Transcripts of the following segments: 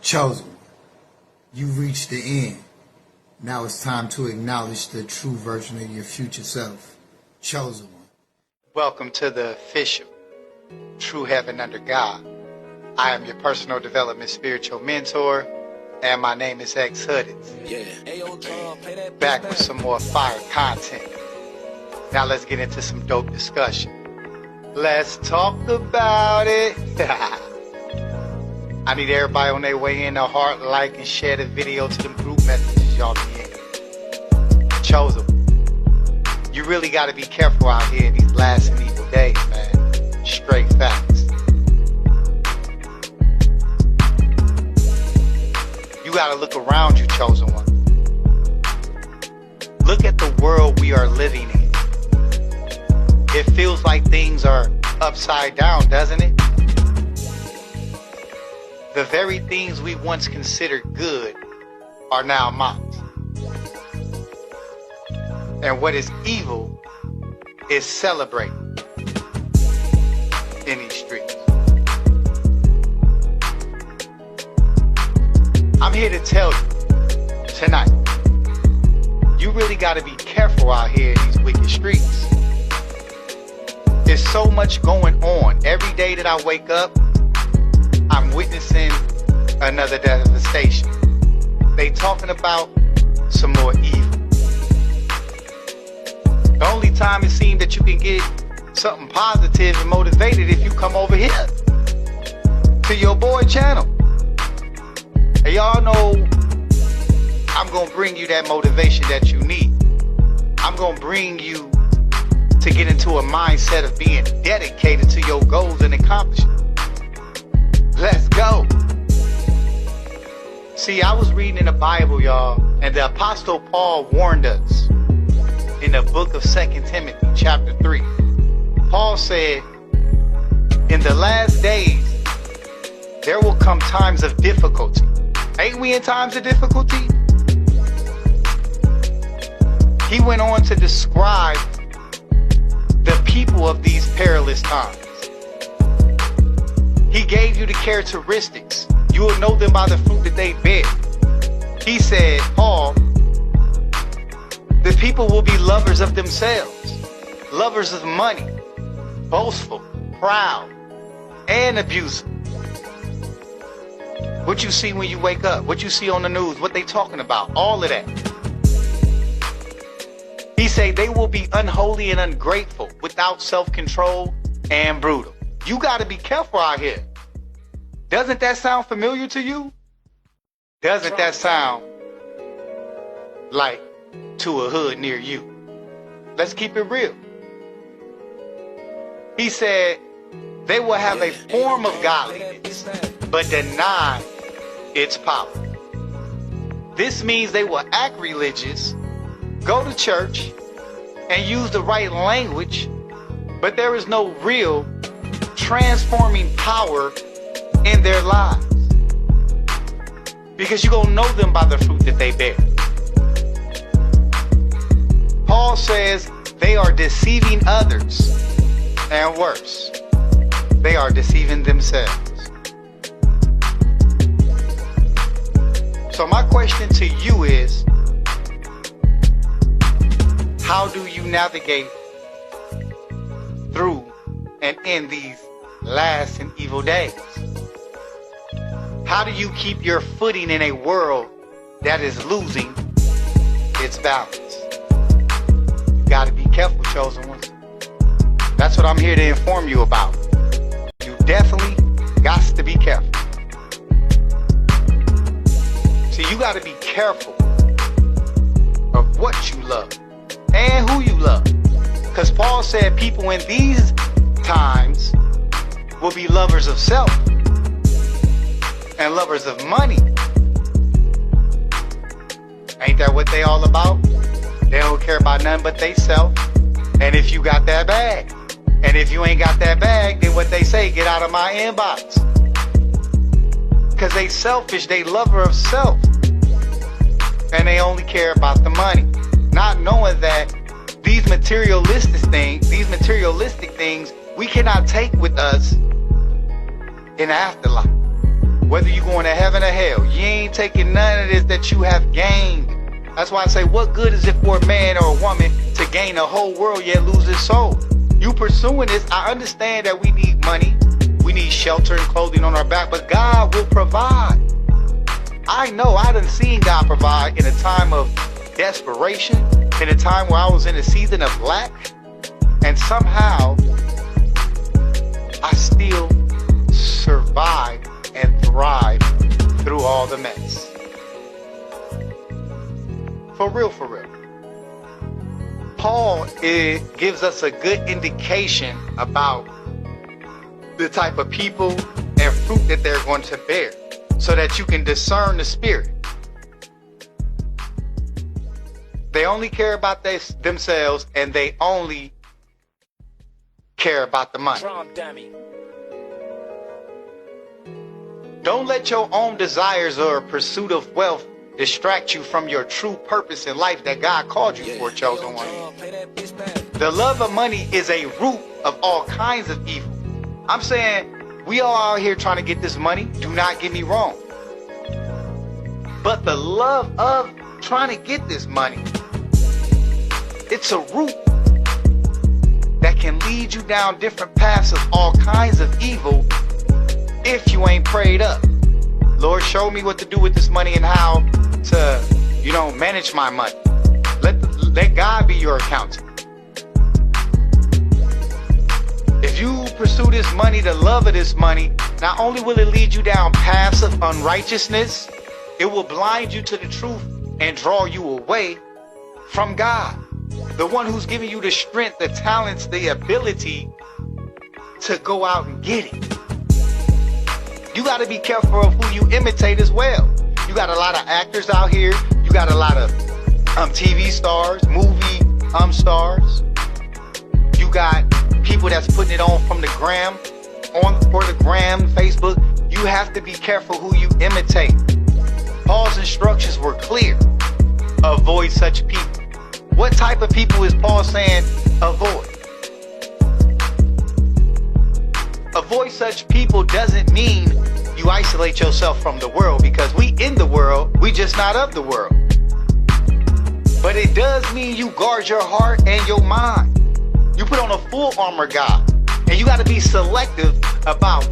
Chosen one, you reached the end. Now it's time to acknowledge the true version of your future self. Chosen one. Welcome to the official True Heaven Under God. I am your personal development spiritual mentor, and my name is X Hoodeds. Back with some more fire content. Now let's get into some dope discussion. Let's talk about it. I need everybody on their way in to heart, like, and share the video to them group messages y'all be in. Chosen. You really got to be careful out here in these last and evil days, man. Straight facts. You got to look around you, chosen one. Look at the world we are living in. It feels like things are upside down, doesn't it? The very things we once considered good are now mocked. And what is evil is celebrated in these streets. I'm here to tell you tonight, you really got to be careful out here in these wicked streets. There's so much going on. Every day that I wake up, I'm witnessing another devastation. They talking about some more evil. The only time it seems that you can get something positive and motivated if you come over here to your boy channel. And y'all know I'm going to bring you that motivation that you need. I'm going to bring you to get into a mindset of being dedicated to your goals and accomplishments. Let's go. See, I was reading in the Bible, y'all, and the Apostle Paul warned us in the book of 2 Timothy, chapter 3. Paul said, in the last days, there will come times of difficulty. Ain't we in times of difficulty? He went on to describe the people of these perilous times. He gave you the characteristics. You will know them by the fruit that they bear. He said, Paul, the people will be lovers of themselves, lovers of money, boastful, proud, and abusive. What you see when you wake up, what you see on the news, what they talking about, all of that. He said they will be unholy and ungrateful, without self-control, and brutal. You got to be careful out here. Doesn't that sound familiar to you? Doesn't that sound like to a hood near you? Let's keep it real. He said they will have a form of godliness, but deny its power. This means they will act religious, go to church, and use the right language, but there is no real transforming power in their lives. Because you're going to know them by the fruit that they bear. Paul says they are deceiving others, and worse, they are deceiving themselves. So my question to you is, how do you navigate through and in these last and evil days? How do you keep your footing in a world that is losing its balance? You got to be careful, chosen ones. That's what I'm here to inform you about. You definitely got to be careful. See, you got to be careful of what you love and who you love. Because Paul said people in these times will be lovers of self and lovers of money. Ain't that what they all about? They don't care about nothing but they self. And if you got that bag, and if you ain't got that bag, then what they say, get out of my inbox. Because they selfish, they lover of self. And they only care about the money. Not knowing that these materialistic things, we cannot take with us in the afterlife. whether you going to heaven or hell. You ain't taking none of this that you have gained. That's why I say, what good is it for a man or a woman to gain the whole world yet lose his soul? You pursuing this, I understand that we need money. We need shelter and clothing on our back, but God will provide. I know I done seen God provide in a time of desperation, in a time where I was in a season of lack, and somehow I still survive and thrive through all the mess. For real, for real. Paul gives us a good indication about the type of people and fruit that they're going to bear, so that you can discern the spirit. They only care about themselves, and they only care about the money. Don't let your own desires or pursuit of wealth distract you from your true purpose in life that God called you for, chosen one. The love of money is a root of all kinds of evil. I'm saying we all out here trying to get this money. Do not get me wrong. But the love of trying to get this money, it's a root that can lead you down different paths of all kinds of evil if you ain't prayed up. Lord, show me what to do with this money and how to, manage my money. Let God be your accountant. If you pursue this money, the love of this money, not only will it lead you down paths of unrighteousness, it will blind you to the truth and draw you away from God, the one who's giving you the strength, the talents, the ability to go out and get it. You got to be careful of who you imitate as well. You got a lot of actors out here. You got a lot of TV stars, movie stars. You got people that's putting it on from the gram, for the gram, Facebook. You have to be careful who you imitate. Paul's instructions were clear. Avoid such people. What type of people is Paul saying avoid? Avoid such people doesn't mean you isolate yourself from the world, because we in the world, we just not of the world. But it does mean you guard your heart and your mind. You put on a full armor God, and you got to be selective about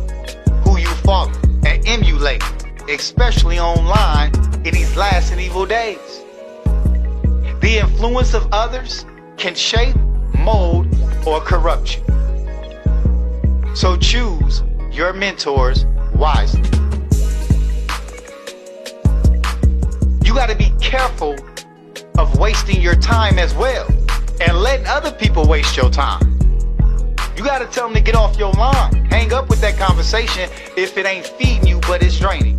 who you follow and emulate, especially online in these last and evil days. The influence of others can shape, mold, or corrupt you. So choose your mentors wisely. You got to be careful of wasting your time as well, and letting other people waste your time. You got to tell them to get off your line. Hang up with that conversation if it ain't feeding you, but it's draining.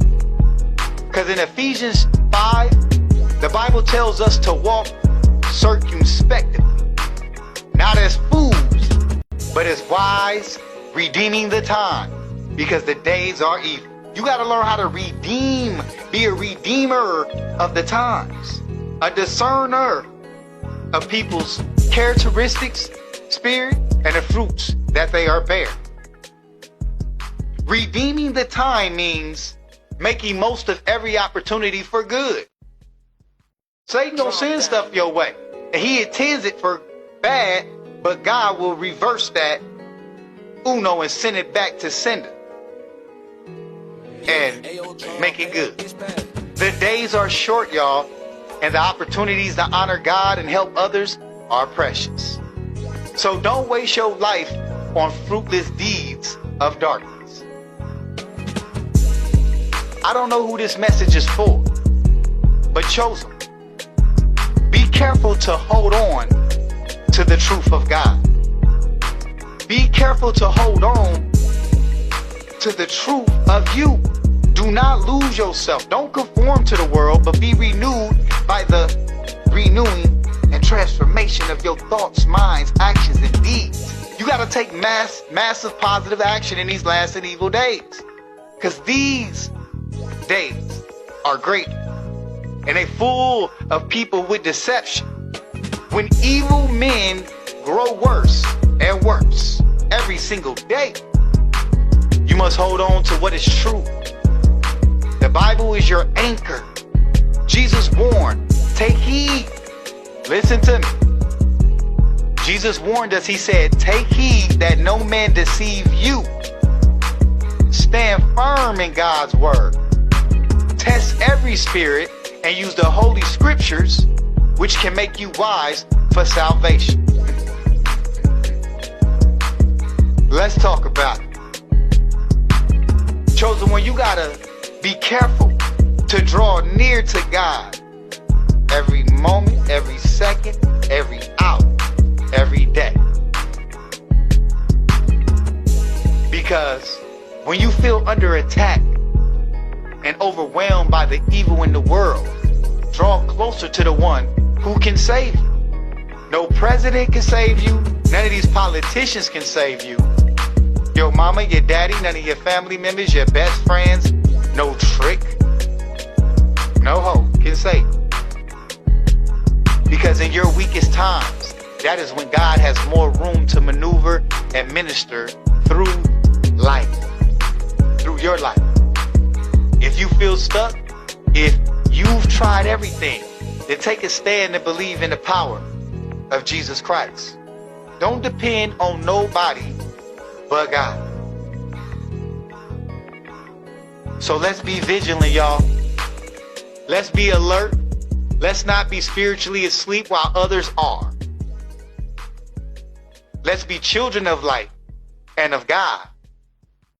Because in Ephesians 5, the Bible tells us to walk circumspectly, not as fools, but as wise, redeeming the time, because the days are evil. You got to learn how to redeem, be a redeemer of the times, a discerner of people's characteristics, spirit, and the fruits that they are bearing. Redeeming the time means making most of every opportunity for good. Satan don't send stuff your way, and he intends it for bad, but God will reverse that and send it back to sender and make it good. The days are short, y'all, and the opportunities to honor God and help others are precious. So don't waste your life on fruitless deeds of darkness. I don't know who this message is for, but chosen, be careful to hold on to the truth of God. Be careful to hold on to the truth of you. Do not lose yourself. Don't conform to the world, but be renewed by the renewing and transformation of your thoughts, minds, actions, and deeds. You got to take massive positive action in these last and evil days, because these days are great, and they full of people with deception. When evil men grow worse and worse every single day, you must hold on to what is true Bible is your anchor. Jesus warned, take heed. Listen to me. Jesus warned us. He said, take heed that no man deceive you. Stand firm in God's word. Test every spirit and use the holy scriptures, which can make you wise for salvation. Let's talk about it. Chosen one, you gotta be careful to draw near to God every moment, every second, every hour, every day. Because when you feel under attack and overwhelmed by the evil in the world, draw closer to the one who can save you. No president can save you. None of these politicians can save you. Your mama, your daddy, none of your family members, your best friends, no trick, no hope can save you. Because in your weakest times, that is when God has more room to maneuver and minister through life, through your life. If you feel stuck, if you've tried everything, then take a stand and believe in the power of Jesus Christ. Don't depend on nobody but God. So let's be vigilant, y'all. Let's be alert. Let's not be spiritually asleep while others are. Let's be children of light and of God.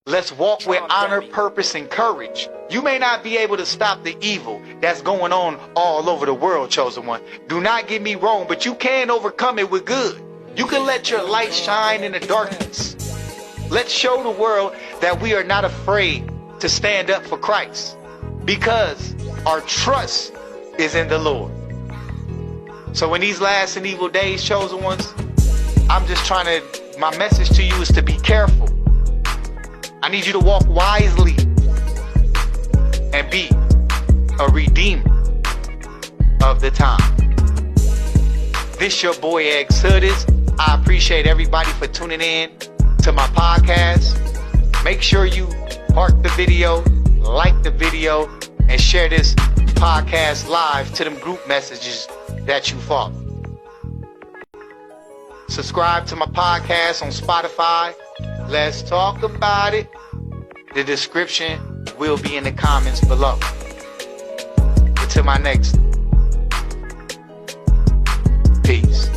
Let's walk with honor, purpose, and courage. You may not be able to stop the evil that's going on all over the world, chosen one. Do not get me wrong, but you can overcome it with good. You can let your light shine in the darkness. Let's show the world that we are not afraid to stand up for Christ, because our trust is in the Lord. So in these last and evil days, chosen ones, I'm just trying to, my message to you is to be careful. I need you to walk wisely and be a redeemer of the time. This your boy Exodus. I appreciate everybody for tuning in to my podcast. Make sure you park the video, like the video, and share this podcast live to them group messages that you follow. Subscribe to my podcast on Spotify. Let's talk about it. The description will be in the comments below. Until my next. Peace.